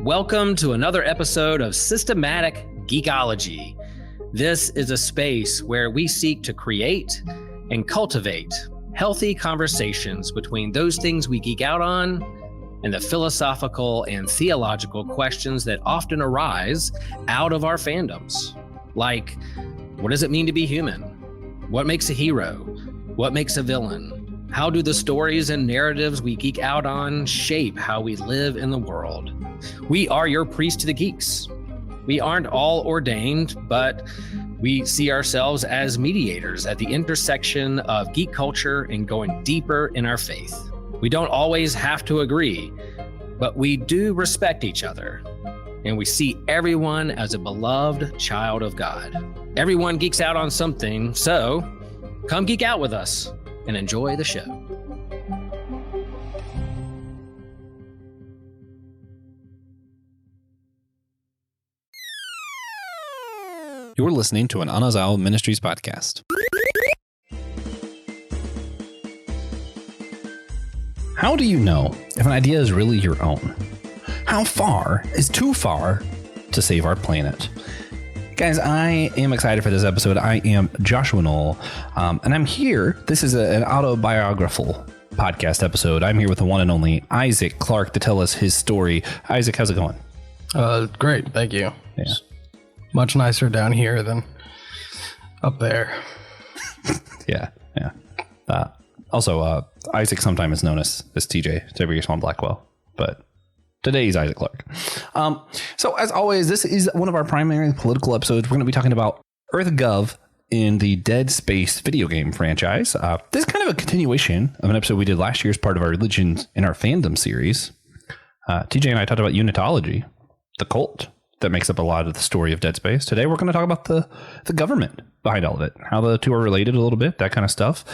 Welcome to another episode of Systematic Geekology. This is a space where we seek to create and cultivate healthy conversations between those things we geek out on and the philosophical and theological questions that often arise out of our fandoms. Like, what does it mean to be human? What makes a hero? What makes a villain? How do the stories and narratives we geek out on shape how we live in the world? We are your priest to the geeks. We aren't all ordained, but we see ourselves as mediators at the intersection of geek culture and going deeper in our faith. We don't always have to agree, but we do respect each other, and we see everyone as a beloved child of God. Everyone geeks out on something, so come geek out with us and enjoy the show. You're listening to an Unazal Ministries podcast. How do you know if an idea is really your own? How far is too far to save our planet? Guys, I am excited for this episode. I am Joshua Noel, and I'm here. This is an autobiographical podcast episode. I'm here with the one and only Isaac Clark to tell us his story. Isaac, how's it going? Great, thank you. Yeah. Much nicer down here than up there. Yeah. Also, Isaac sometimes is known as TJ, to be on Blackwell, but today he's Isaac Clark. So as always, this is one of our primary political episodes. We're going to be talking about EarthGov in the Dead Space video game franchise. This is kind of a continuation of an episode we did last year as part of our Religion in Our Fandom series. TJ and I talked about Unitology, the cult that makes up a lot of the story of Dead Space. Today, we're going to talk about the government behind all of it, how the two are related a little bit, that kind of stuff.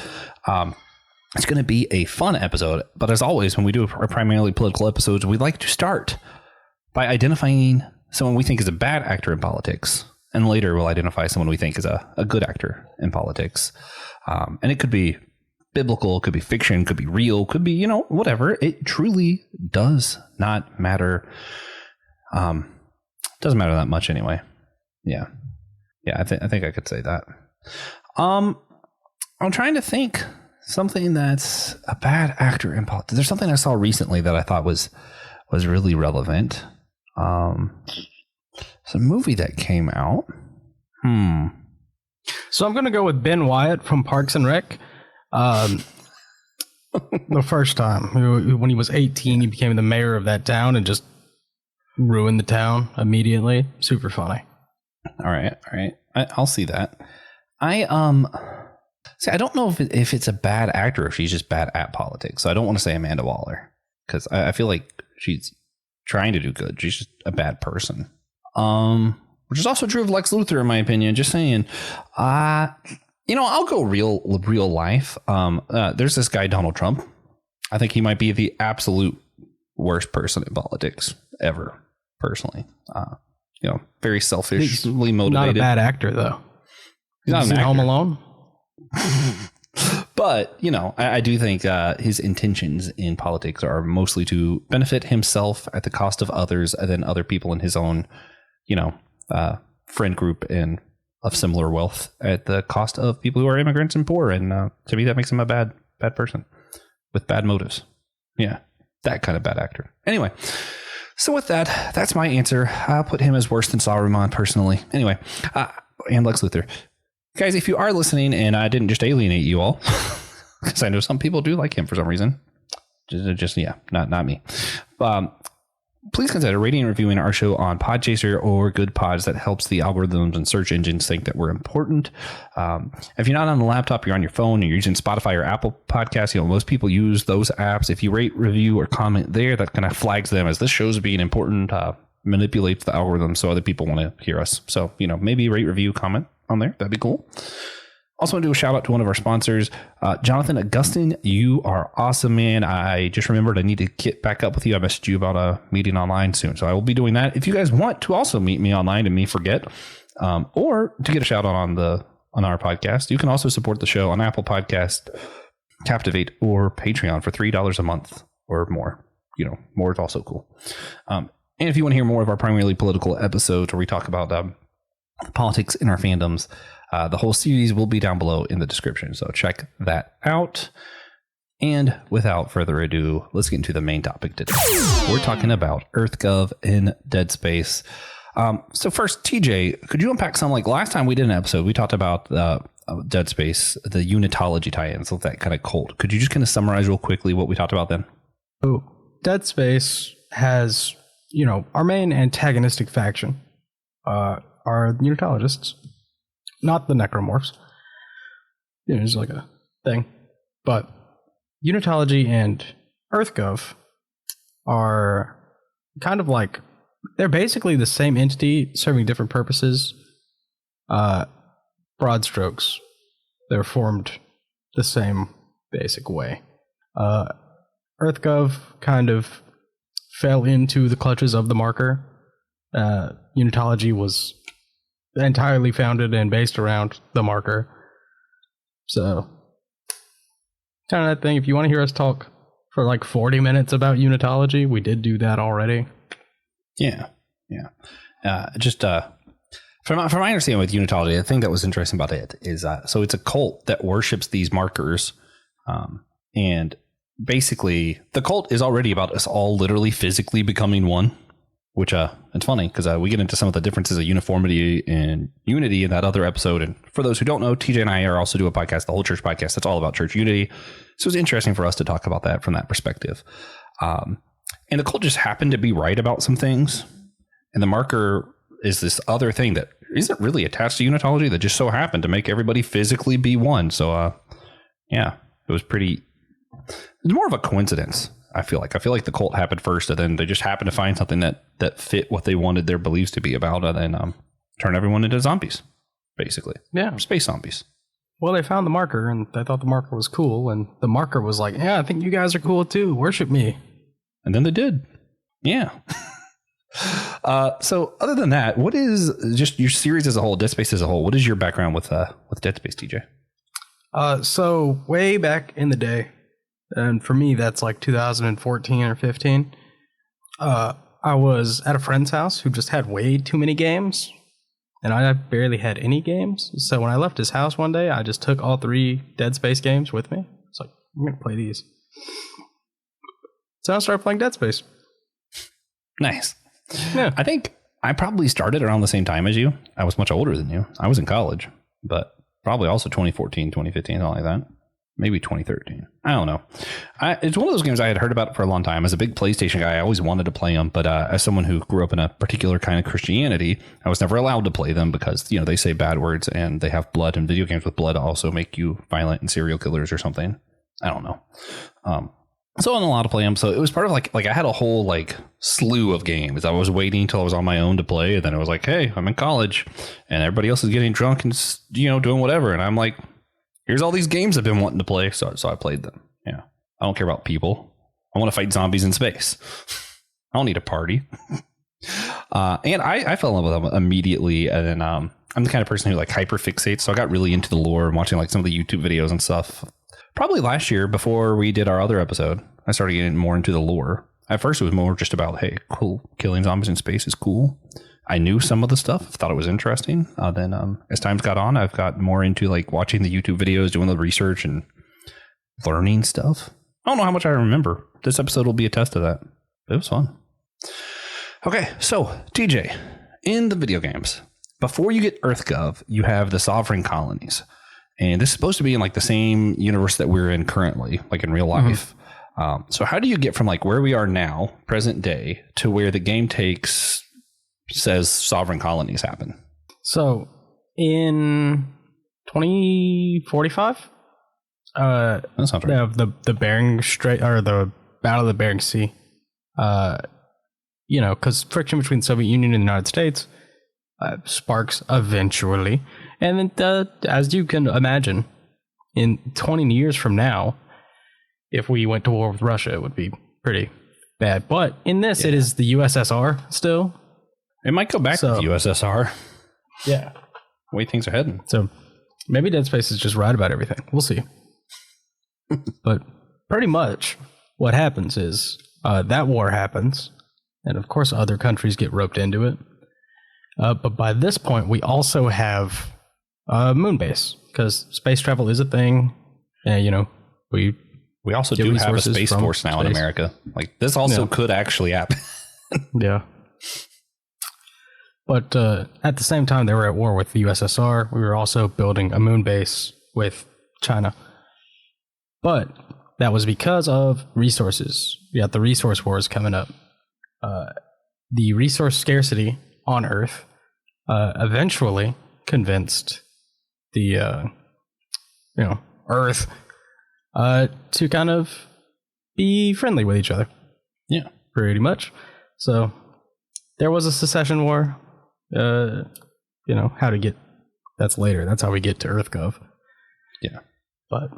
It's going to be a fun episode, but as always, when we do our primarily political episodes, we like to start by identifying someone we think is a bad actor in politics, and later we'll identify someone we think is a good actor in politics. And it could be biblical, could be fiction, could be real, could be, whatever. It truly does not matter. Doesn't matter that much anyway. Yeah, I think I could say that. I'm trying to think something that's a bad actor in politics. There's something I saw recently that I thought was really relevant. It's a movie that came out. So I'm going to go with Ben Wyatt from Parks and Rec. The first time, when he was 18, he became the mayor of that town and just ruined the town immediately. Super funny. All right. I'll see that. I don't know if it's a bad actor or if she's just bad at politics. So I don't want to say Amanda Waller because I feel like she's trying to do good. She's just a bad person. Which is also true of Lex Luthor, in my opinion. Just saying. I'll go real life. There's this guy, Donald Trump. I think he might be the absolute worst person in politics ever. Personally, very selfishly motivated. Not a bad actor though. He's not an actor. Home Alone. But I do think his intentions in politics are mostly to benefit himself at the cost of others, and then other people in his own, friend group and of similar wealth at the cost of people who are immigrants and poor. And to me, that makes him a bad person with bad motives. Yeah, that kind of bad actor. Anyway. So with that, that's my answer. I'll put him as worse than Saruman personally. Anyway, and Lex Luthor. Guys, if you are listening and I didn't just alienate you all, because I know some people do like him for some reason. Not me. Please consider rating and reviewing our show on Podchaser or Good Pods. That helps the algorithms and search engines think that we're important. If you're not on the laptop, you're on your phone, and you're using Spotify or Apple Podcasts. Most people use those apps. If you rate, review, or comment there, that kind of flags them as this show's being important, manipulates the algorithm so other people want to hear us. So, maybe rate, review, comment on there. That'd be cool. Also want to do a shout out to one of our sponsors, Jonathan Augustin. You are awesome, man. I just remembered I need to get back up with you. I messaged you about a meeting online soon, so I will be doing that. If you guys want to also meet me online and me forget, or to get a shout out on our podcast, you can also support the show on Apple Podcast, Captivate, or Patreon for $3 a month or more. more is also cool. And if you want to hear more of our primarily political episodes where we talk about politics in our fandoms, the whole series will be down below in the description. So check that out. And without further ado, let's get into the main topic today. We're talking about EarthGov in Dead Space. So first, TJ, could you unpack some, like last time we did an episode, we talked about Dead Space, the Unitology tie-ins with that kind of cult. Could you just kind of summarize real quickly what we talked about then? Oh, Dead Space has, our main antagonistic faction are the Unitologists, not the Necromorphs. It's like a thing. But Unitology and EarthGov are kind of like, they're basically the same entity serving different purposes. Broad strokes, they're formed the same basic way. EarthGov kind of fell into the clutches of the Marker. Unitology was entirely founded and based around the Marker. So, kind of that thing. If you want to hear us talk for like 40 minutes about Unitology, we did do that already. Yeah. From my understanding with Unitology, the thing that was interesting about it is, so it's a cult that worships these markers. And basically, the cult is already about us all literally physically becoming one, which it's funny because we get into some of the differences of uniformity and unity in that other episode. And for those who don't know, TJ and I are also do a podcast, the Whole Church Podcast, that's all about church unity. So it's interesting for us to talk about that from that perspective. And the cult just happened to be right about some things. And the Marker is this other thing that isn't really attached to Unitology that just so happened to make everybody physically be one. So, it was more of a coincidence. I feel like the cult happened first, and then they just happened to find something that fit what they wanted their beliefs to be about, and then turn everyone into zombies, basically. Yeah. Space zombies. Well, they found the Marker, and they thought the Marker was cool, and the Marker was like, yeah, I think you guys are cool too. Worship me. And then they did. Yeah. So other than that, what is just your series as a whole, Dead Space as a whole? What is your background with Dead Space, TJ? So way back in the day, and for me that's like 2014 or 15. I was at a friend's house who just had way too many games, and I barely had any games. So when I left his house one day, I just took all 3 Dead Space games with me. It's like, I'm gonna play these. So I started playing Dead Space. Nice. Yeah. I think I probably started around the same time as you. I was much older than you. I was in college, but probably also 2014, 2015, something like that. Maybe 2013. I don't know. It's one of those games I had heard about for a long time. As a big PlayStation guy, I always wanted to play them. But as someone who grew up in a particular kind of Christianity, I was never allowed to play them because, they say bad words and they have blood, and video games with blood also make you violent and serial killers or something. I don't know. So I wasn't allowed to play them. So it was part of like I had a whole slew of games. I was waiting until I was on my own to play. And then it was like, hey, I'm in college and everybody else is getting drunk and, doing whatever. And I'm like, here's all these games I've been wanting to play. So I played them. Yeah. I don't care about people. I want to fight zombies in space. I don't need a party. And I fell in love with them immediately. And then I'm the kind of person who hyper fixates. So I got really into the lore and watching some of the YouTube videos and stuff. Probably last year before we did our other episode, I started getting more into the lore. At first, it was more just about, hey, cool, killing zombies in space is cool. I knew some of the stuff, thought it was interesting. Then as time's got on, I've got more into watching the YouTube videos, doing the research and learning stuff. I don't know how much I remember. This episode will be a test of that. But it was fun. Okay, so TJ, in the video games, before you get EarthGov, you have the Sovereign Colonies. And this is supposed to be in the same universe that we're in currently, in real life. Mm-hmm. So how do you get from where we are now, present day, to where the game says sovereign colonies happen? So in 2045, that sounds right. They have the Bering Strait, or the Battle of the Bering Sea. Because friction between the Soviet Union and the United States sparks eventually. And then, as you can imagine, in 20 years from now, if we went to war with Russia, it would be pretty bad. But in this, It is the USSR still. It might go back to the USSR. Yeah. The way things are heading. So maybe Dead Space is just right about everything. We'll see. But pretty much what happens is That war happens, and of course other countries get roped into it. But by this point, we also have a moon base, because space travel is a thing. And, we also get do have a resources space from force now in space. America. Like, this also could actually happen. Yeah. But at the same time, they were at war with the USSR. We were also building a moon base with China. But that was because of resources. We got the resource wars coming up. The resource scarcity on Earth eventually convinced the Earth to kind of be friendly with each other. Yeah, pretty much. So there was a secession war. How to get, that's later. That's how we get to EarthGov. Yeah, but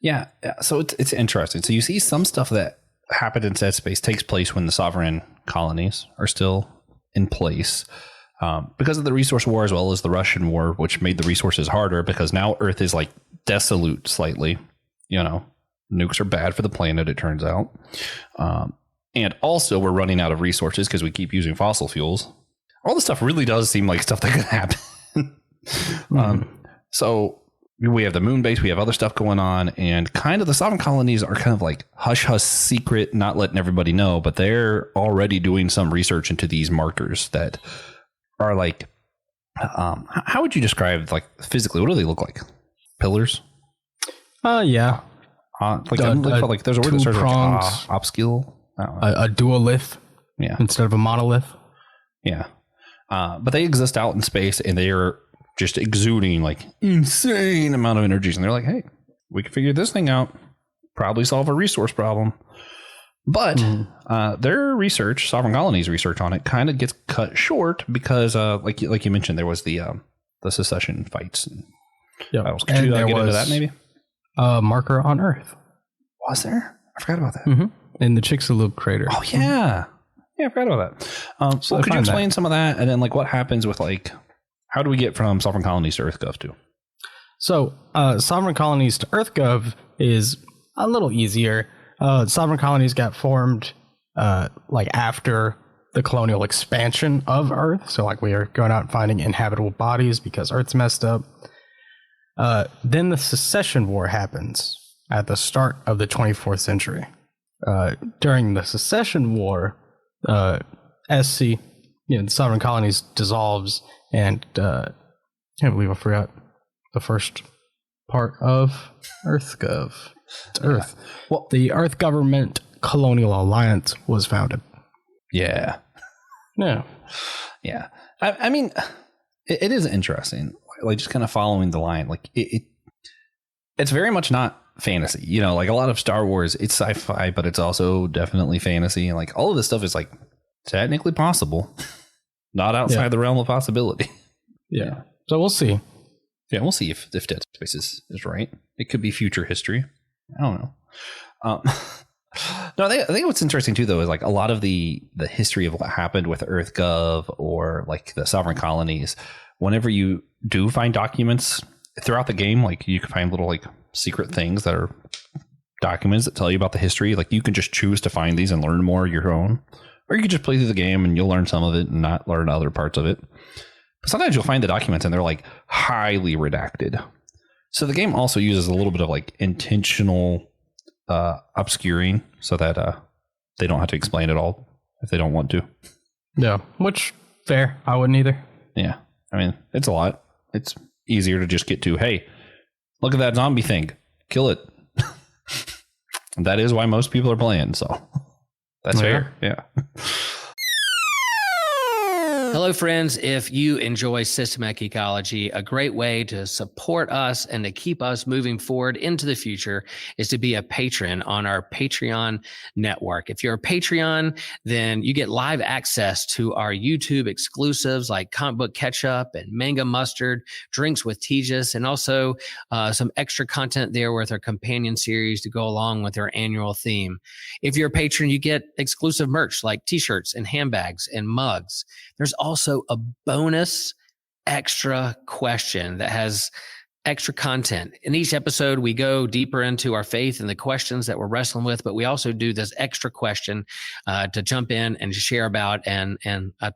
yeah. So it's interesting. So you see some stuff that happened in Dead Space takes place when the sovereign colonies are still in place. Because of the resource war, as well as the Russian war, which made the resources harder, because now Earth is like desolate slightly. Nukes are bad for the planet, it turns out. And also we're running out of resources because we keep using fossil fuels. All this stuff really does seem like stuff that could happen. So we have the moon base, we have other stuff going on, and kind of the sovereign colonies are kind of like hush hush secret, not letting everybody know, but they're already doing some research into these markers that are like, how would you describe, like, physically, what do they look like? Pillars? Yeah. Like there's a word that starts with obscule. A duolith. Yeah. Instead of a monolith. Yeah. But they exist out in space, and they are just exuding like insane amount of energies. And they're like, hey, we can figure this thing out. Probably solve a resource problem. But their research, sovereign colonies research on it, kind of gets cut short because, like you mentioned, there was the secession fights and battles. Could you get into that maybe? A marker on Earth. Was there? I forgot about that. Mm-hmm. In the Chicxulub crater. Oh yeah, I forgot about that. So could you explain some of that, and then like what happens with like how do we get from sovereign colonies to EarthGov too? So sovereign colonies to EarthGov is a little easier. Sovereign colonies got formed like after the colonial expansion of Earth. So like we are going out and finding inhabitable bodies because Earth's messed up. Then the secession war happens at the start of the 24th century. During the secession war, SC, the sovereign colonies dissolves, and can't believe I forgot the first part of EarthGov. It's Earth. Well, the Earth Government Colonial Alliance was founded. Yeah. Yeah. Yeah. I mean, it is interesting. Like just kind of following the line. Like it's very much not fantasy. Like a lot of Star Wars, it's sci-fi, but it's also definitely fantasy. And like all of this stuff is like technically possible, not outside the realm of possibility. Yeah. So we'll see. Yeah, we'll see if Dead Space is right. It could be future history. I don't know. No, I think what's interesting too, though, is like a lot of the history of what happened with EarthGov or like the sovereign colonies. Whenever you do find documents throughout the game, like you can find little like secret things that are documents that tell you about the history. Like you can just choose to find these and learn more your own, or you can just play through the game and you'll learn some of it and not learn other parts of it. But sometimes you'll find the documents and they're like highly redacted. So the game also uses a little bit of like intentional obscuring so that they don't have to explain it all if they don't want to. Yeah, which fair. I wouldn't either. Yeah, I mean it's a lot. It's easier to just get to, hey, look at that zombie thing, kill it. And that is why most people are playing. So that's fair. Yeah. Hello, friends. If you enjoy Systematic Ecology, a great way to support us and to keep us moving forward into the future is to be a patron on our Patreon network. If you're a Patreon, then you get live access to our YouTube exclusives like Comic Book Ketchup and Manga Mustard, Drinks with Tejas, and also some extra content there with our companion series to go along with our annual theme. If you're a patron, you get exclusive merch like t-shirts and handbags and mugs. There's also a bonus extra question that has extra content. In each episode, we go deeper into our faith and the questions that we're wrestling with, but we also do this extra question to jump in and share about, and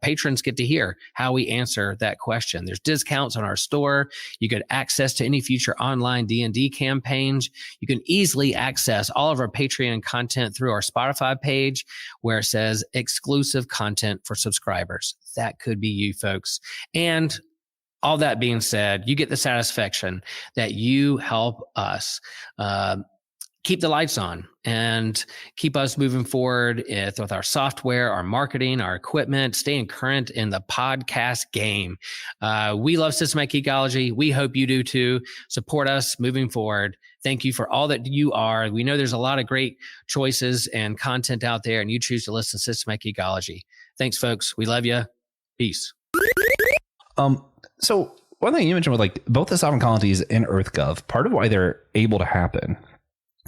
patrons get to hear how we answer that question. There's discounts on our store. You get access to any future online D&D campaigns. You can easily access all of our Patreon content through our Spotify page where it says exclusive content for subscribers. That could be you folks. And all that being said, you get the satisfaction that you help us keep the lights on and keep us moving forward with our software, our marketing, our equipment, staying current in the podcast game. We love Systematic Geekology. We hope you do too. Support us moving forward. Thank you for all that you are. We know there's a lot of great choices and content out there, and you choose to listen to Systematic Geekology. Thanks, folks. We love you. Peace. So one thing you mentioned with like both the sovereign colonies and EarthGov, part of why they're able to happen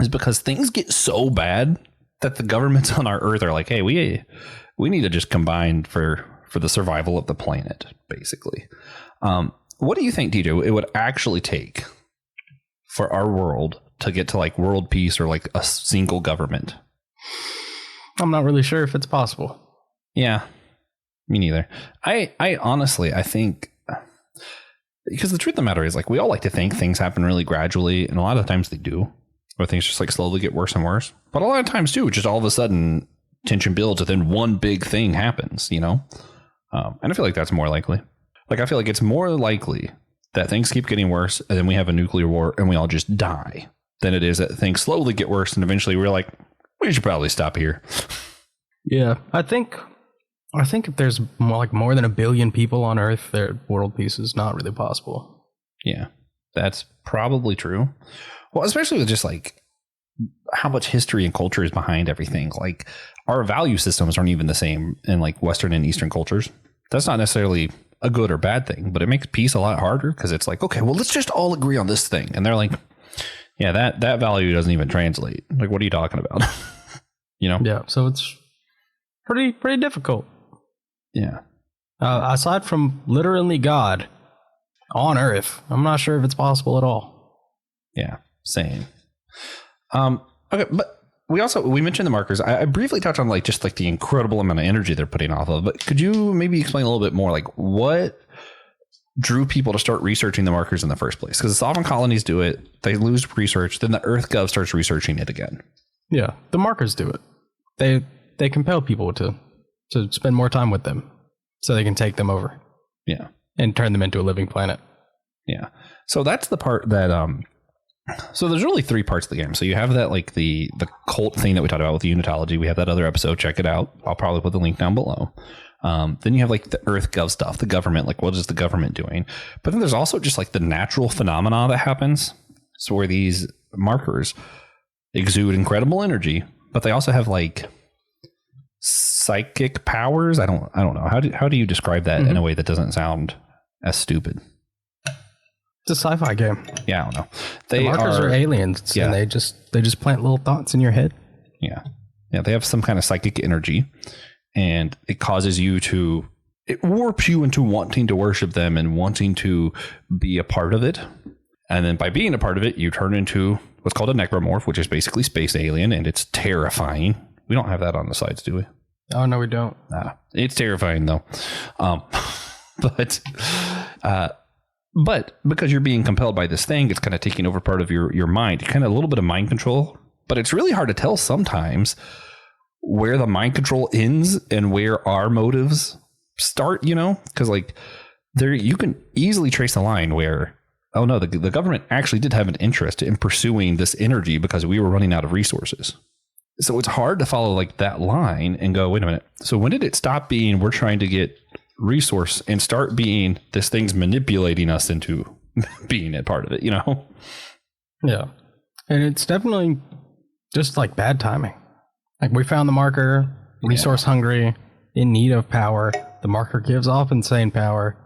is because things get so bad that the governments on our Earth are like, hey, we need to just combine for the survival of the planet, basically. What do you think, DJ, it would actually take for our world to get to like world peace or like a single government? I'm not really sure if it's possible. Yeah, me neither. I honestly, I think, because the truth of the matter is, like, we all like to think things happen really gradually, and a lot of the times they do, or things just like slowly get worse and worse. But a lot of times too, just all of a sudden tension builds and then one big thing happens, you know? And I feel like that's more likely. Like, I feel like it's more likely that things keep getting worse and then we have a nuclear war and we all just die than it is that things slowly get worse and eventually we're like, we should probably stop here. Yeah, I think if there's more than 1 billion people on Earth, their world peace is not really possible. Yeah, that's probably true. Well, especially with just like how much history and culture is behind everything. Like, our value systems aren't even the same in like Western and Eastern cultures. That's not necessarily a good or bad thing, but it makes peace a lot harder because it's like, okay, well, let's just all agree on this thing. And they're like, yeah, that value doesn't even translate. Like, what are you talking about? You know? Yeah, so it's pretty difficult. Yeah. Aside from literally God on Earth, I'm not sure if it's possible at all. Yeah, same. Okay, but we mentioned the markers. I briefly touched on like just like the incredible amount of energy they're putting off of, but could you maybe explain a little bit more, like what drew people to start researching the markers in the first place? Because the sovereign colonies do it, they lose research, then the EarthGov starts researching it again. Yeah, the markers do it. They compel people to spend more time with them so they can take them over. Yeah. And turn them into a living planet. Yeah. So that's the part that so there's really 3 parts of the game. So you have that like the cult thing that we talked about with the Unitology. We have that other episode. Check it out. I'll probably put the link down below. Then you have like the EarthGov stuff, the government, like what is the government doing? But then there's also just like the natural phenomena that happens. So where these markers exude incredible energy, but they also have like psychic powers. I don't know. How do you describe that in a way that doesn't sound as stupid? It's a sci-fi game. Yeah, I don't know. The markers are aliens, and they just plant little thoughts in your head. Yeah. Yeah, they have some kind of psychic energy, and it causes you it warps you into wanting to worship them and wanting to be a part of it. And then by being a part of it, you turn into what's called a necromorph, which is basically space alien, and it's terrifying. We don't have that on the sides, do we? Oh, no, we don't. Nah, it's terrifying, though. But because you're being compelled by this thing, it's kind of taking over part of your mind. Kind of a little bit of mind control. But it's really hard to tell sometimes where the mind control ends and where our motives start, you know? Because like you can easily trace a line where, oh no, the government actually did have an interest in pursuing this energy because we were running out of resources. So it's hard to follow like that line and go, wait a minute. So when did it stop being we're trying to get resource and start being this thing's manipulating us into being a part of it, you know? Yeah. And it's definitely just like bad timing. Like, we found the marker, resource hungry, in need of power. The marker gives off insane power.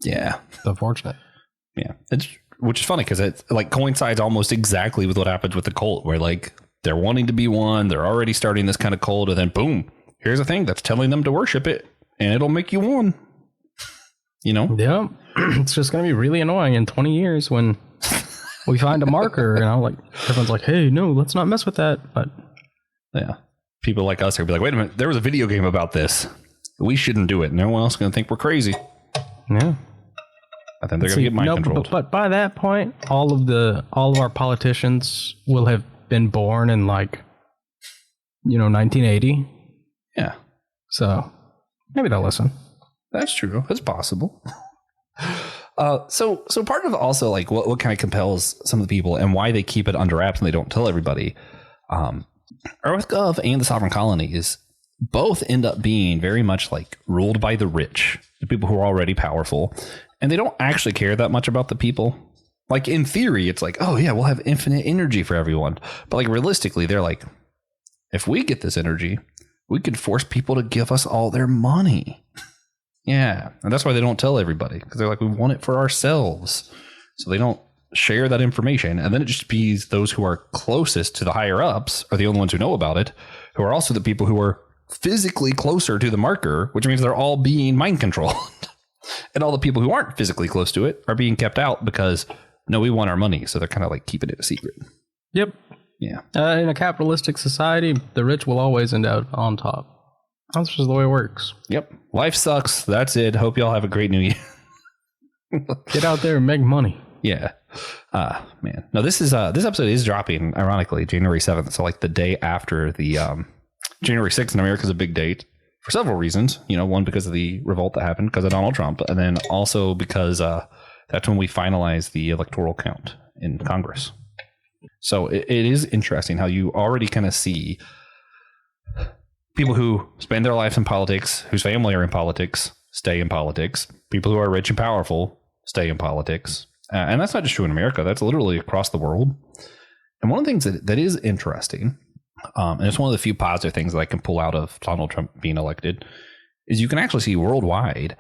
Yeah. It's unfortunate. Yeah. Which is funny because it like coincides almost exactly with what happens with the cult, where like they're wanting to be one, they're already starting this kind of cult, and then boom, here's a thing that's telling them to worship it, and it'll make you one. You know? Yeah. it's just going to be really annoying in 20 years when we find a marker and everyone's like, hey, no, let's not mess with that. But yeah, people like us are be like, wait a minute, there was a video game about this. We shouldn't do it. No one else is going to think we're crazy. Yeah. I think they're going to get mind controlled. But by that point, all of our politicians will have been born in 1980. Yeah. So maybe they'll listen. That's true. It's possible. So part of also what kind of compels some of the people and why they keep it under wraps and they don't tell everybody, EarthGov and the Sovereign Colonies both end up being very much ruled by the rich, the people who are already powerful, and they don't actually care that much about the people. In theory, it's oh yeah, we'll have infinite energy for everyone. But realistically, they're if we get this energy, we could force people to give us all their money. Yeah. And that's why they don't tell everybody, because they're we want it for ourselves. So they don't share that information. And then it just be those who are closest to the higher ups are the only ones who know about it, who are also the people who are physically closer to the marker, which means they're all being mind controlled. And all the people who aren't physically close to it are being kept out because, no, we want our money. So they're kind of keeping it a secret. Yep. Yeah. In a capitalistic society, the rich will always end out on top. That's just the way it works. Yep. Life sucks. That's it. Hope y'all have a great new year. Get out there and make money. Yeah. Man. No, this episode is dropping, ironically, January 7th. So the day after the January 6th in America is a big date for several reasons. One, because of the revolt that happened because of Donald Trump. And then also because that's when we finalize the electoral count in Congress. So it is interesting how you already kind of see people who spend their lives in politics, whose family are in politics, stay in politics. People who are rich and powerful stay in politics. And that's not just true in America. That's literally across the world. And one of the things that is interesting, and it's one of the few positive things that I can pull out of Donald Trump being elected, is you can actually see worldwide,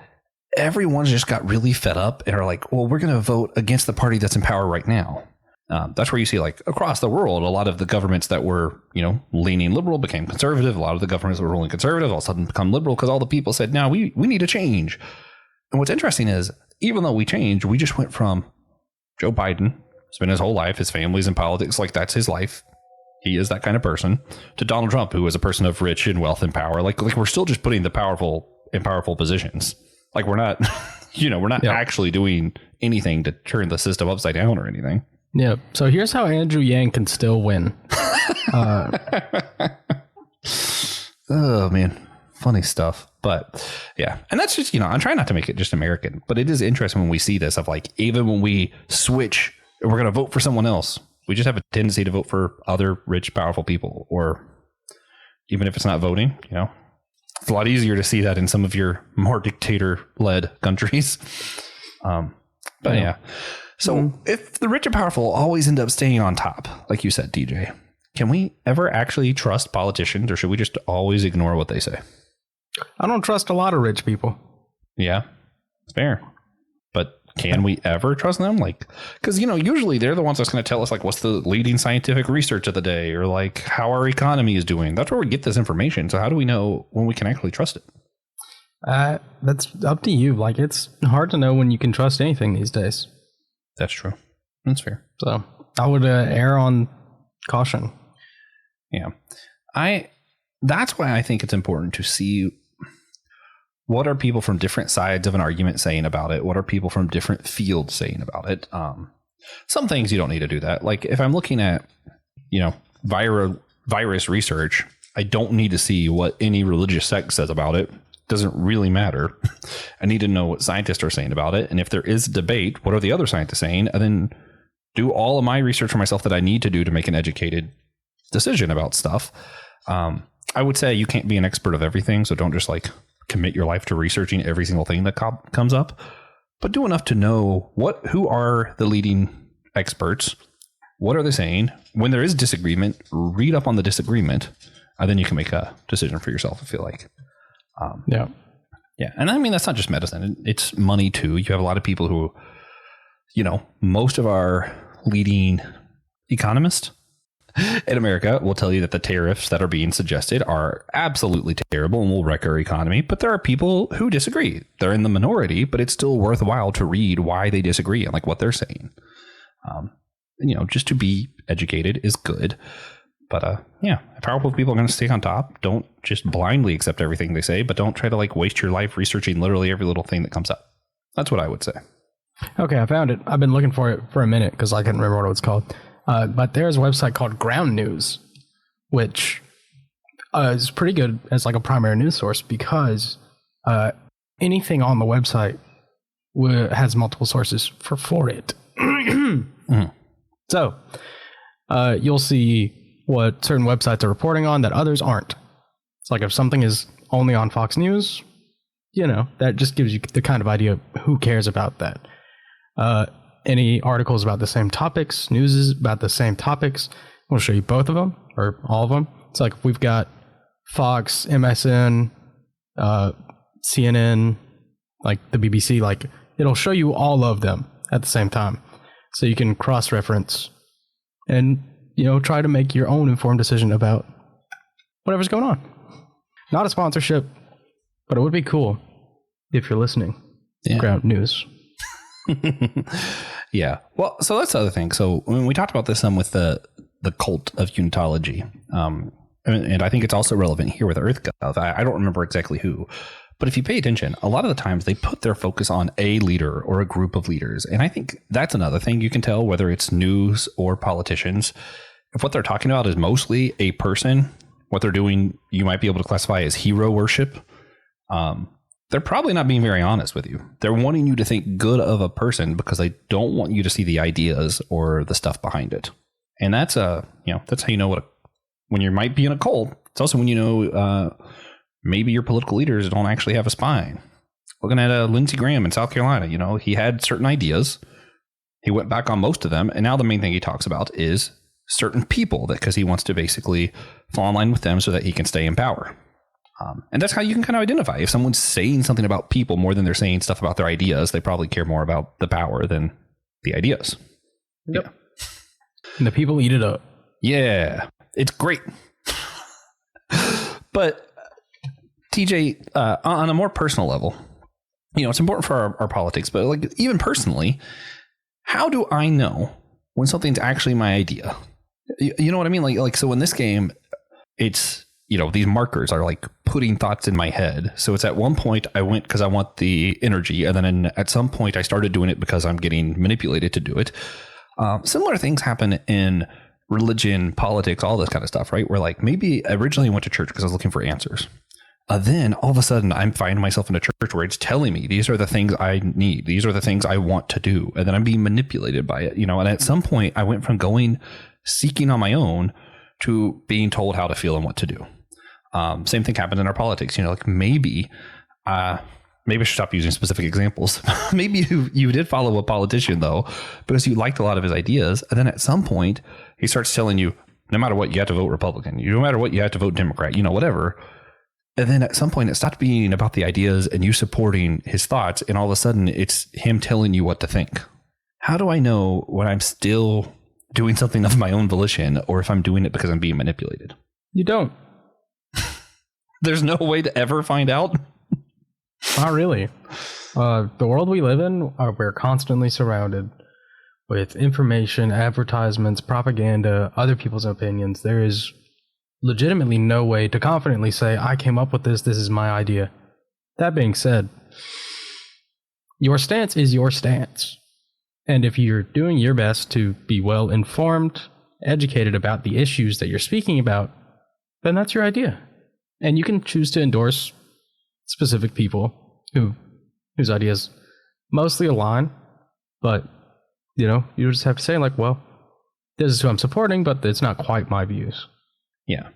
everyone's just got really fed up and are well, we're going to vote against the party that's in power right now. That's where you see across the world, a lot of the governments that were, leaning liberal became conservative. A lot of the governments that were ruling conservative all of a sudden become liberal because all the people said, no, we need a change. And what's interesting is, even though we changed, we just went from Joe Biden, spent his whole life, his family's in politics, that's his life. He is that kind of person, to Donald Trump, who is a person of rich and wealth and power. We're still just putting the powerful in powerful positions. We're not, we're not actually doing anything to turn the system upside down or anything. Yeah. So here's how Andrew Yang can still win. Oh, man. Funny stuff. But yeah. And that's just, I'm trying not to make it just American, but it is interesting when we see this of even when we switch and we're going to vote for someone else, we just have a tendency to vote for other rich, powerful people. Or even if it's not voting, it's a lot easier to see that in some of your more dictator-led countries. But yeah. So if the rich and powerful always end up staying on top, like you said, DJ, can we ever actually trust politicians, or should we just always ignore what they say? I don't trust a lot of rich people. Yeah, fair. But can we ever trust them? Because, usually they're the ones that's going to tell us what's the leading scientific research of the day, or how our economy is doing. That's where we get this information. So how do we know when we can actually trust it? That's up to you. It's hard to know when you can trust anything these days. That's true. That's fair. So I would err on caution. Yeah. That's why I think it's important to see what are people from different sides of an argument saying about it. What are people from different fields saying about it? Some things you don't need to do that. If I'm looking at, virus research, I don't need to see what any religious sect says about it. Doesn't really matter. I need to know what scientists are saying about it. And if there is debate, what are the other scientists saying? And then do all of my research for myself that I need to do to make an educated decision about stuff. I would say you can't be an expert of everything. So don't just commit your life to researching every single thing that comes up, but do enough to know who are the leading experts. What are they saying? When there is disagreement, read up on the disagreement, and then you can make a decision for yourself, I feel like. Yeah. And I mean, that's not just medicine. It's money too. You have a lot of people who, most of our leading economists, in America will tell you that the tariffs that are being suggested are absolutely terrible and will wreck our economy. But there are people who disagree. They're in the minority, but it's still worthwhile to read why they disagree and like what they're saying. Just to be educated is good. But powerful people are going to stay on top. Don't just blindly accept everything they say, but don't try to like waste your life researching literally every little thing that comes up. That's what I would say. Okay, I found it. I've been looking for it for a minute because I couldn't remember what it was called. But there's a website called Ground News, which is pretty good as like a primary news source because anything on the website has multiple sources for it. Mm-hmm. So you'll see what certain websites are reporting on that others aren't. It's like if something is only on Fox News, that just gives you the kind of idea of who cares about that. Any articles about the same topics, news is about the same topics. We'll show you both of them or all of them. It's like if we've got Fox, MSN, CNN, like the BBC, like it'll show you all of them at the same time. So you can cross-reference and, try to make your own informed decision about whatever's going on. Not a sponsorship, but it would be cool if you're listening. Yeah. Ground News. Yeah. Well, so that's the other thing. So when we talked about this with the cult of Unitology, and I think it's also relevant here with EarthGov. I don't remember exactly who, but if you pay attention, a lot of the times they put their focus on a leader or a group of leaders. And I think that's another thing you can tell, whether it's news or politicians. If what they're talking about is mostly a person, what they're doing, you might be able to classify as hero worship. They're probably not being very honest with you. They're wanting you to think good of a person because they don't want you to see the ideas or the stuff behind it. And that's that's how you know when you might be in a cult. It's also when maybe your political leaders don't actually have a spine. Looking at Lindsey Graham in South Carolina, he had certain ideas. He went back on most of them, and now the main thing he talks about is certain people because he wants to basically fall in line with them so that he can stay in power. And that's how you can kind of identify if someone's saying something about people more than they're saying stuff about their ideas. They probably care more about the power than the ideas. Yep. Yeah. And the people eat it up. Yeah, it's great. But TJ, on a more personal level, it's important for our politics, but like even personally, how do I know when something's actually my idea? You know what I mean? Like so in this game, it's these markers are like putting thoughts in my head. So it's at one point I went because I want the energy. And then at some point I started doing it because I'm getting manipulated to do it. Similar things happen in religion, politics, all this kind of stuff, right? Where like maybe originally I went to church because I was looking for answers. Then all of a sudden I'm finding myself in a church where it's telling me these are the things I need. These are the things I want to do. And then I'm being manipulated by it, and at some point I went from seeking on my own to being told how to feel and what to do. Same thing happened in our politics. Like maybe I should stop using specific examples. Maybe you did follow a politician though, because you liked a lot of his ideas. And then at some point he starts telling you, no matter what, you have to vote Republican. No matter what, you have to vote Democrat, whatever. And then at some point it stopped being about the ideas and you supporting his thoughts. And all of a sudden it's him telling you what to think. How do I know when I'm still doing something of my own volition or if I'm doing it because I'm being manipulated? You don't. There's no way to ever find out. Not really. The world we live in, we're constantly surrounded with information, advertisements, propaganda, other people's opinions. There is legitimately no way to confidently say, I came up with this is my idea. That being said, your stance is your stance. And if you're doing your best to be well informed, educated about the issues that you're speaking about, then that's your idea. And you can choose to endorse specific people whose ideas mostly align, but you just have to say like, well, this is who I'm supporting, but it's not quite my views. Yeah.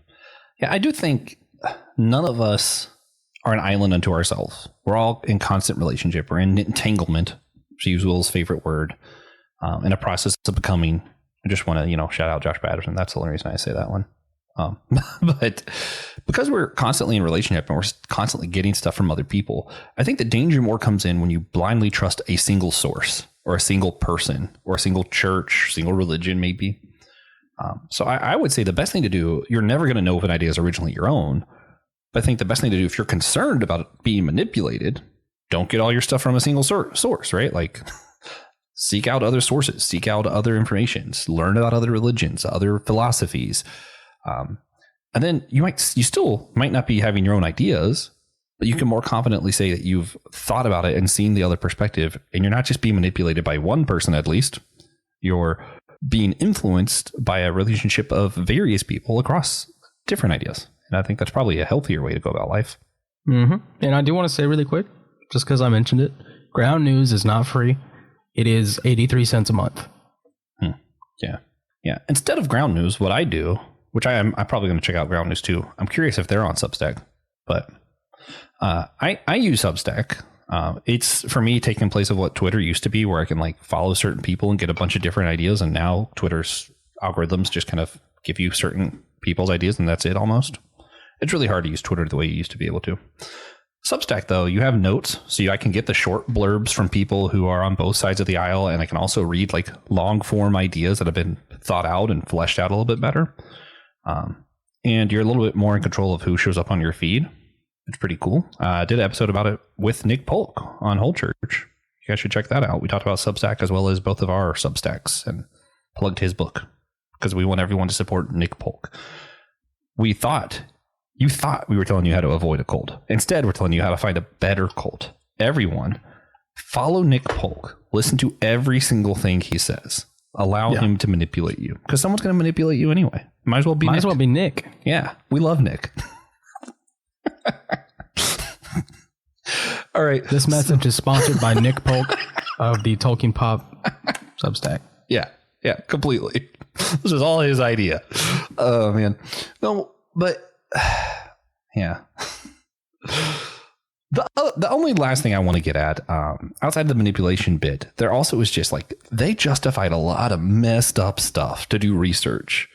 I do think none of us are an island unto ourselves. We're all in constant relationship. We're in entanglement, to use Will's favorite word, in a process of becoming. I just want to, shout out Josh Patterson. That's the only reason I say that one. But because we're constantly in relationship and we're constantly getting stuff from other people, I think the danger more comes in when you blindly trust a single source or a single person or a single church, single religion, maybe. So I would say the best thing to do, you're never going to know if an idea is originally your own. But I think the best thing to do if you're concerned about it being manipulated, don't get all your stuff from a single source, right? Like seek out other sources, seek out other informations, learn about other religions, other philosophies. And then you still might not be having your own ideas, but you can more confidently say that you've thought about it and seen the other perspective. And you're not just being manipulated by one person, at least. You're being influenced by a relationship of various people across different ideas. And I think that's probably a healthier way to go about life. Mm-hmm. And I do want to say really quick, just because I mentioned it, Ground News is not free. It is 83 cents a month. Yeah. Instead of Ground News, what I do, which I'm probably going to check out Ground News too. I'm curious if they're on Substack, but I use Substack. It's for me taking place of what Twitter used to be, where I can like follow certain people and get a bunch of different ideas. And now Twitter's algorithms just kind of give you certain people's ideas and that's it almost. It's really hard to use Twitter the way you used to be able to. Substack, though, you have notes, so I can get the short blurbs from people who are on both sides of the aisle, and I can also read like long form ideas that have been thought out and fleshed out a little bit better. And you're a little bit more in control of who shows up on your feed. It's pretty cool. I did an episode about it with Nick Polk on Whole Church. You guys should check that out. We talked about Substack as well as both of our Substacks and plugged his book because we want everyone to support Nick Polk. You thought we were telling you how to avoid a cult. Instead, we're telling you how to find a better cult. Everyone, follow Nick Polk. Listen to every single thing he says. Allow him to manipulate you. Because someone's going to manipulate you anyway. Might as well be Nick. Yeah, we love Nick. All right. This message is sponsored by Nick Polk of the Tolkien Pop Substack. Yeah, completely. This is all his idea. Oh, man. No, but... yeah. The only last thing I want to get at, outside the manipulation bit, there also is just like they justified a lot of messed up stuff to do research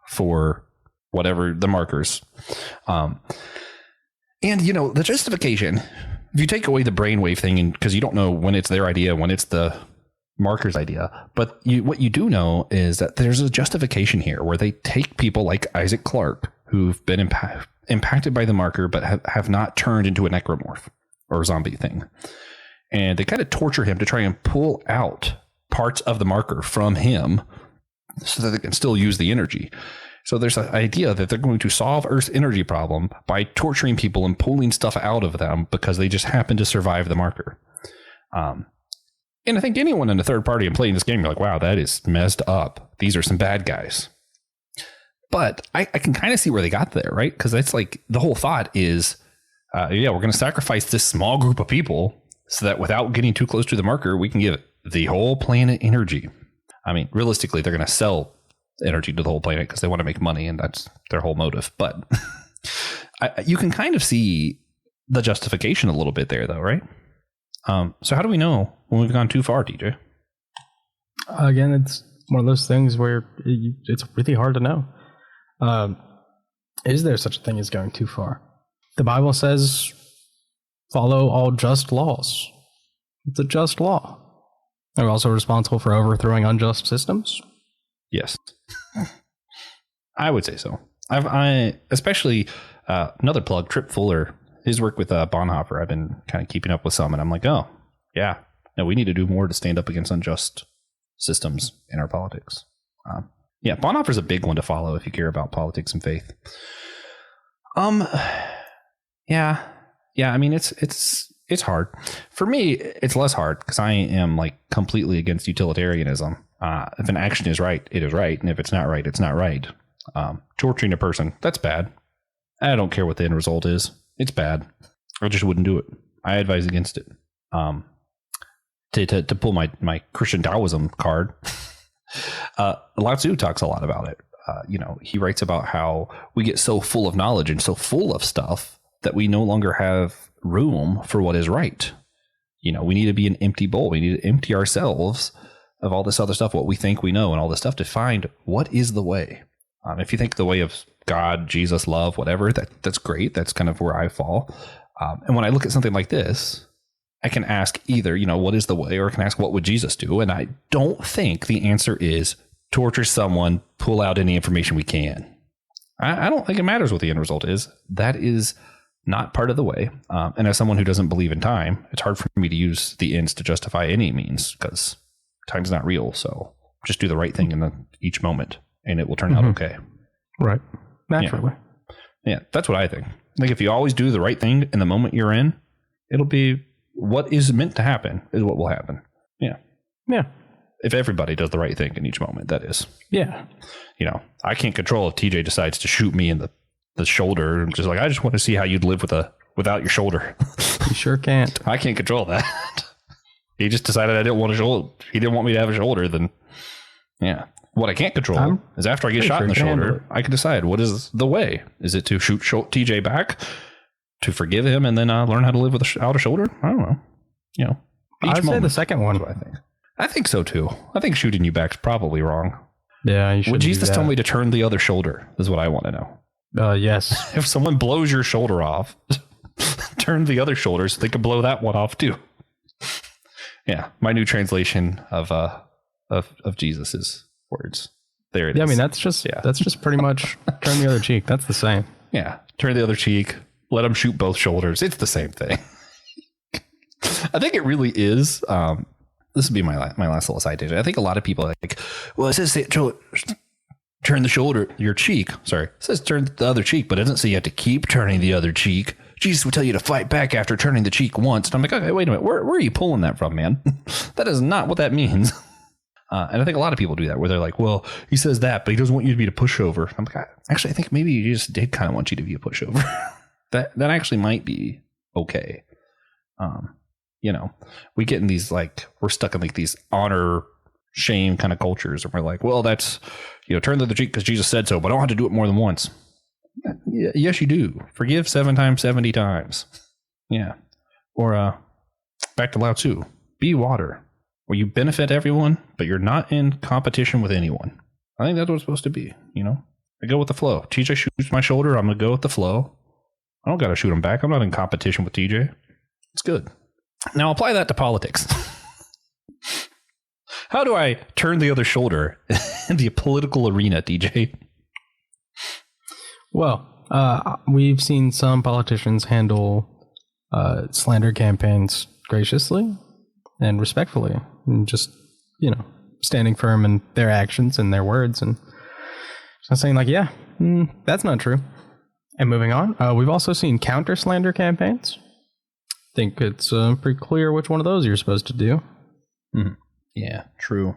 for whatever the markers. And the justification, if you take away the brainwave thing, and because you don't know when it's their idea, when it's the marker's idea, but what you do know is that there's a justification here where they take people like Isaac Clarke who've been impacted by the marker, but have not turned into a necromorph or zombie thing. And they kind of torture him to try and pull out parts of the marker from him so that they can still use the energy. So there's an idea that they're going to solve Earth's energy problem by torturing people and pulling stuff out of them because they just happen to survive the marker. And I think anyone in the third party and playing this game, you're like, wow, that is messed up. These are some bad guys. But I can kind of see where they got there, right? Because that's like the whole thought is, we're going to sacrifice this small group of people so that without getting too close to the marker, we can give the whole planet energy. I mean, realistically, they're going to sell energy to the whole planet because they want to make money, and that's their whole motive. But you can kind of see the justification a little bit there, though, right? So how do we know when we've gone too far, DJ? Again, it's one of those things where it's really hard to know. Is there such a thing as going too far? The Bible says, follow all just laws. It's a just law. Are we also responsible for overthrowing unjust systems? Yes. I would say so. I especially, another plug, Trip Fuller, his work with Bonhoeffer, I've been kind of keeping up with some, and I'm like, oh, yeah, no, we need to do more to stand up against unjust systems in our politics. Yeah, Bonhoeffer's a big one to follow if you care about politics and faith. Yeah. I mean, it's hard for me. It's less hard because I am like completely against utilitarianism. If an action is right, it is right, and if it's not right, it's not right. Torturing a person, that's bad. I don't care what the end result is. It's bad. I just wouldn't do it. I advise against it. To pull my Christian Taoism card. Lao Tzu talks a lot about it. He writes about how we get so full of knowledge and so full of stuff that we no longer have room for what is right. We need to be an empty bowl. We need to empty ourselves of all this other stuff, what we think we know and all this stuff to find what is the way. If you think the way of God, Jesus, love, whatever, that's great. That's kind of where I fall. And when I look at something like this, I can ask either, what is the way, or I can ask, what would Jesus do? And I don't think the answer is torture someone, pull out any information we can. I don't think it matters what the end result is. That is not part of the way. And as someone who doesn't believe in time, it's hard for me to use the ends to justify any means because time's not real. So just do the right thing in each moment and it will turn out okay. Right. Naturally. Yeah, that's what I think. Like if you always do the right thing in the moment you're in, it'll be what is meant to happen is what will happen. Yeah. Yeah. If everybody does the right thing in each moment, that is. Yeah. You know, I can't control if TJ decides to shoot me in the shoulder. I'm just like, I just want to see how you'd live without your shoulder. You sure can't. I can't control that. He just decided I didn't want a shoulder. He didn't want me to have a shoulder. Then, yeah. What I can't control is after I get shot in the shoulder, I can decide what is the way. Is it to shoot TJ back, to forgive him, and then learn how to live without a shoulder? I don't know. You know, I'd say the second one. I think so too. I think shooting you back is probably wrong. Yeah, you should. Would Jesus tell me to turn the other shoulder? Is what I want to know. Yes. If someone blows your shoulder off, turn the other shoulder so they can blow that one off too. Yeah, my new translation of Jesus's words. There it is. Yeah, I mean that's just pretty much turn the other cheek. That's the same. Yeah, turn the other cheek. Let them shoot both shoulders. It's the same thing. I think it really is. This would be my last little side tangent. I think a lot of people are like, well, it says turn the shoulder, your cheek. Sorry, it says turn the other cheek, but it doesn't say you have to keep turning the other cheek. Jesus would tell you to fight back after turning the cheek once. And I'm like, okay, wait a minute. Where are you pulling that from, man? That is not what that means. And I think a lot of people do that where they're like, well, he says that, but he doesn't want you to be a pushover. I'm like, actually, I think maybe he just did kind of want you to be a pushover. that actually might be okay. You know, we get in these we're stuck in these honor shame kind of cultures. And we're like, well, that's, turn the other cheek because Jesus said so, but I don't have to do it more than once. Yes, you do. Forgive 7 times, 70 times. Yeah. Or back to Lao Tzu, be water, where you benefit everyone, but you're not in competition with anyone. I think that's what it's supposed to be. I go with the flow. TJ shoots my shoulder. I'm going to go with the flow. I don't got to shoot him back. I'm not in competition with TJ. It's good. Now apply that to politics. How do I turn the other shoulder in the political arena, DJ? Well, we've seen some politicians handle slander campaigns graciously and respectfully, and just standing firm in their actions and their words, and just saying that's not true. And moving on, we've also seen counter slander campaigns. I think it's pretty clear which one of those you're supposed to do. Mm-hmm. Yeah, true.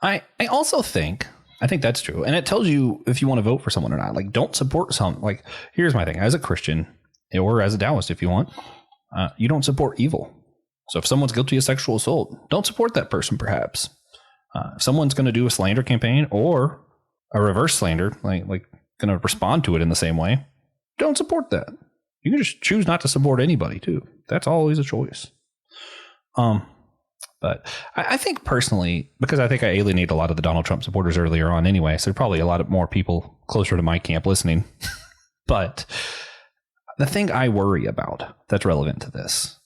I also think that's true. And it tells you if you want to vote for someone or not. Don't support some. Here's my thing. As a Christian, or as a Taoist, if you want, you don't support evil. So if someone's guilty of sexual assault, don't support that person, perhaps. If someone's going to do a slander campaign or a reverse slander, going to respond to it in the same way, don't support that. You can just choose not to support anybody, too. That's always a choice. But I think personally, because I think I alienated a lot of the Donald Trump supporters earlier on anyway, so probably a lot of more people closer to my camp listening. But the thing I worry about that's relevant to this,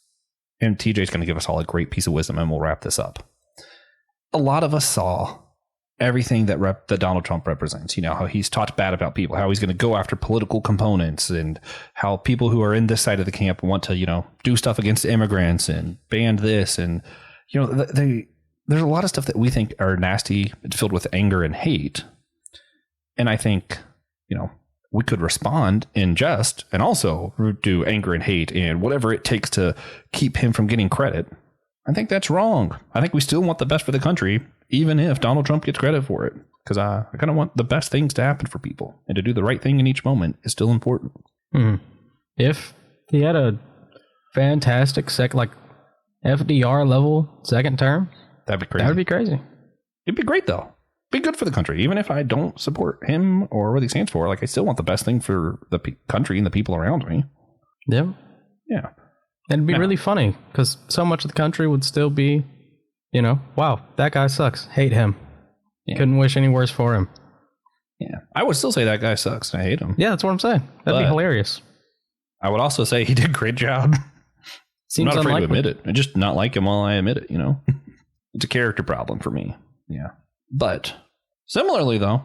and TJ's going to give us all a great piece of wisdom and we'll wrap this up. A lot of us saw everything that Donald Trump represents, how he's talked bad about people, how he's going to go after political components, and how people who are in this side of the camp want to, do stuff against immigrants and ban this. And, there's a lot of stuff that we think are nasty. It's filled with anger and hate. And I think, we could respond in jest and also do anger and hate and whatever it takes to keep him from getting credit. I think that's wrong. I think we still want the best for the country, even if Donald Trump gets credit for it, because I kind of want the best things to happen for people, and to do the right thing in each moment is still important. Mm-hmm. If he had a fantastic FDR level second term, that'd be crazy. That would be crazy. It'd be great though. Be good for the country, even if I don't support him or what he stands for. I still want the best thing for the country and the people around me. Yeah. Yeah. And it'd be really funny because so much of the country would still be, wow, that guy sucks. Hate him. Yeah. Couldn't wish any worse for him. Yeah. I would still say that guy sucks and I hate him. Yeah, that's what I'm saying. That'd be hilarious. I would also say he did a great job. Seems I'm not afraid unlikely. to admit it. I just not like him while I admit it, It's a character problem for me. Yeah. But Similarly, though,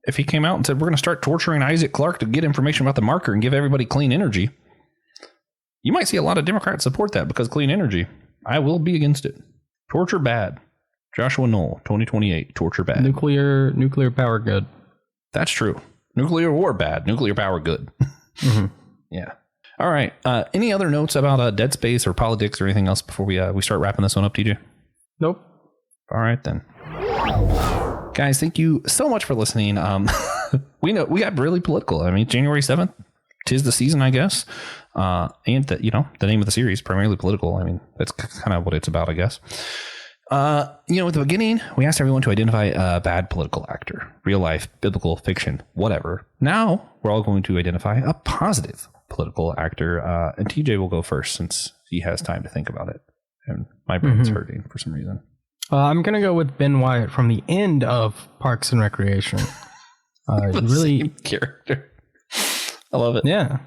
if he came out and said, we're going to start torturing Isaac Clarke to get information about the marker and give everybody clean energy, you might see a lot of Democrats support that because clean energy. I will be against it. Torture bad. Joshua Noel, 2028, torture bad. Nuclear power good. That's true. Nuclear war bad. Nuclear power good. Mm-hmm. Yeah. All right. Any other notes about Dead Space or politics or anything else before we start wrapping this one up, TJ? Nope. All right, then. Guys, thank you so much for listening. We got really political. I mean, January 7th, 'tis the season, I guess. And the name of the series, primarily political. I mean, that's kind of what it's about, I guess. At the beginning, we asked everyone to identify a bad political actor, real life, biblical, fiction, whatever. Now we're all going to identify a positive political actor. And TJ will go first since he has time to think about it. And my brain's hurting for some reason. I'm going to go with Ben Wyatt from the end of Parks and Recreation. Really same character. I love it. Yeah.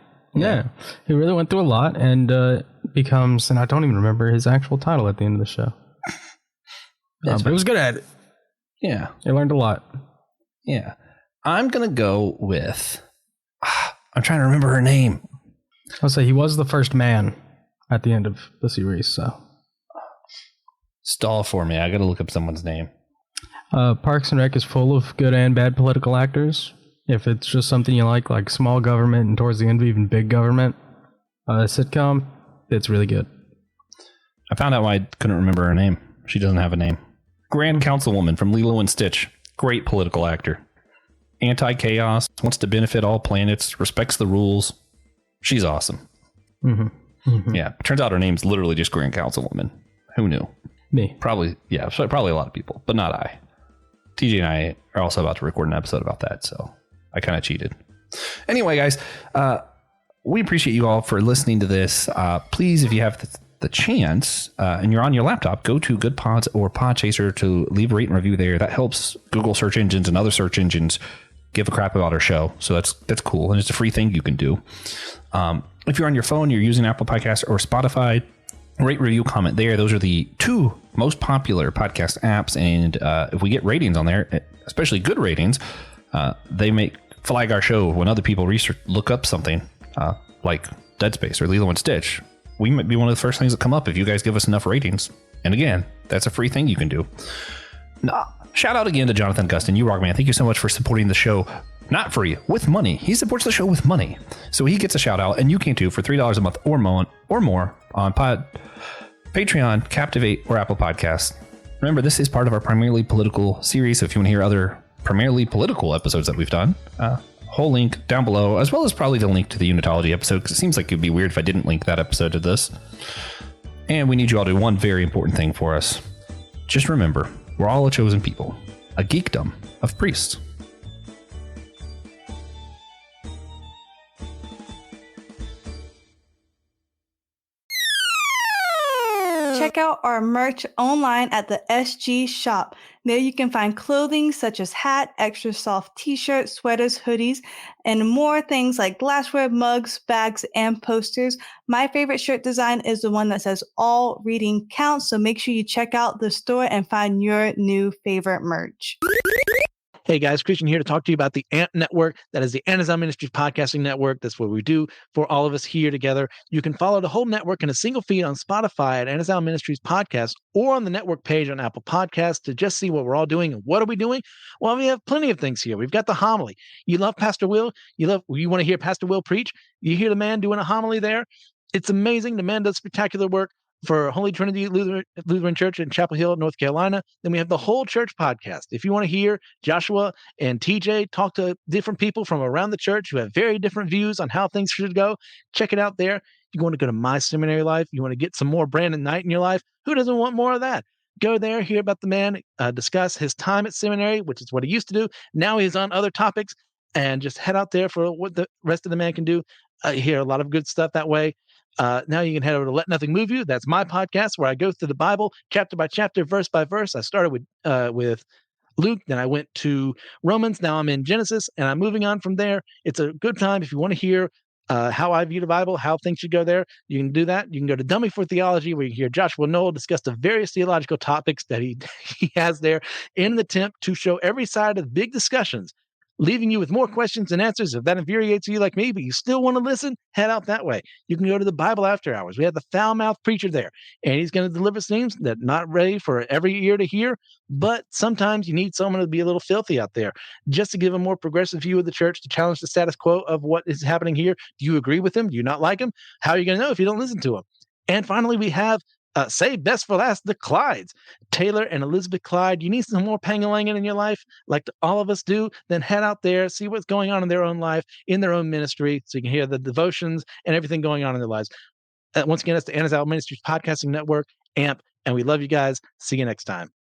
He really went through a lot and becomes, and I don't even remember his actual title at the end of the show. But he was good at it. Yeah. He learned a lot. Yeah. I'm going to go with, I'm trying to remember her name. I'll say he was the first man at the end of the series, so. Stall for me. I got to look up someone's name. Parks and Rec is full of good and bad political actors. If it's just something you like small government and towards the end even big government, sitcom, it's really good. I found out why I couldn't remember her name. She doesn't have a name. Grand Councilwoman from Lilo and Stitch. Great political actor. Anti-chaos, wants to benefit all planets, respects the rules. She's awesome. Mm-hmm. Mm-hmm. Yeah. Turns out her name's literally just Grand Councilwoman. Who knew? Me. Probably a lot of people, but not I. TJ and I are also about to record an episode about that, so I kind of cheated. Anyway, guys, we appreciate you all for listening to this. Please, if you have the chance and you're on your laptop, go to Good Pods or Podchaser to leave a rate and review there. That helps Google search engines and other search engines give a crap about our show. So that's cool, and it's a free thing you can do. If you're on your phone, you're using Apple Podcasts or Spotify, rate, review, comment there. Those are the two most popular podcast apps, and if we get ratings on there, especially good ratings, they flag our show when other people look up something like Dead Space or Lilo and Stitch. We might be one of the first things that come up if you guys give us enough ratings. And again, that's a free thing you can do. Shout out again to Jonathan Gustin, you rock man. Thank you so much for supporting the show. Not free, with money. He supports the show with money. So he gets a shout out, and you can too for $3 a month or more on Patreon, Captivate, or Apple Podcasts. Remember, this is part of our primarily political series. So if you want to hear other primarily political episodes that we've done, whole link down below, as well as probably the link to the Unitology episode, because it seems like it'd be weird if I didn't link that episode to this. And we need you all to do one very important thing for us. Just remember, we're all a chosen people, a geekdom of priests. Check out our merch online at the SG Shop. There you can find clothing such as hat, extra soft t-shirts, sweaters, hoodies, and more things like glassware, mugs, bags, and posters. My favorite shirt design is the one that says all reading counts. So make sure you check out the store and find your new favorite merch. Hey guys, Christian here to talk to you about the ANT Network. That is the Amazon Ministries Podcasting Network. That's what we do for all of us here together. You can follow the whole network in a single feed on Spotify at Amazon Ministries Podcast or on the network page on Apple Podcasts to just see what we're all doing. And what are we doing? Well, we have plenty of things here. We've got the homily. You love Pastor Will. You want to hear Pastor Will preach. You hear the man doing a homily there. It's amazing. The man does spectacular work for Holy Trinity Lutheran Church in Chapel Hill, North Carolina. Then we have the Whole Church podcast. If you want to hear Joshua and TJ talk to different people from around the church who have very different views on how things should go, check it out there. You want to go to My Seminary Life, you want to get some more Brandon Knight in your life, who doesn't want more of that? Go there, hear about the man, discuss his time at seminary, which is what he used to do. Now he's on other topics, and just head out there for what the rest of the man can do. Hear a lot of good stuff that way. Now you can head over to Let Nothing Move You. That's my podcast where I go through the Bible chapter by chapter, verse by verse. I started with Luke, then I went to Romans. Now I'm in Genesis, and I'm moving on from there. It's a good time if you want to hear How I View the Bible, how things should go there. You can do that. You can go to Dummy for Theology, where you can hear Joshua Noel discuss the various theological topics that he has there in an attempt to show every side of big discussions, leaving you with more questions than answers. If that infuriates you like me, but you still want to listen, head out that way. You can go to the Bible After Hours. We have the foul-mouthed preacher there, and he's going to deliver things that not ready for every ear to hear, but sometimes you need someone to be a little filthy out there just to give a more progressive view of the church, to challenge the status quo of what is happening here. Do you agree with him? Do you not like him? How are you going to know if you don't listen to him? And finally, we have say best for last, the Clydes. Taylor and Elizabeth Clyde. You need some more pangalanging in your life, like all of us do, then head out there, see what's going on in their own life, in their own ministry, so you can hear the devotions and everything going on in their lives. Once again, that's the Anna's Out Ministries Podcasting Network, AMP, and we love you guys. See you next time.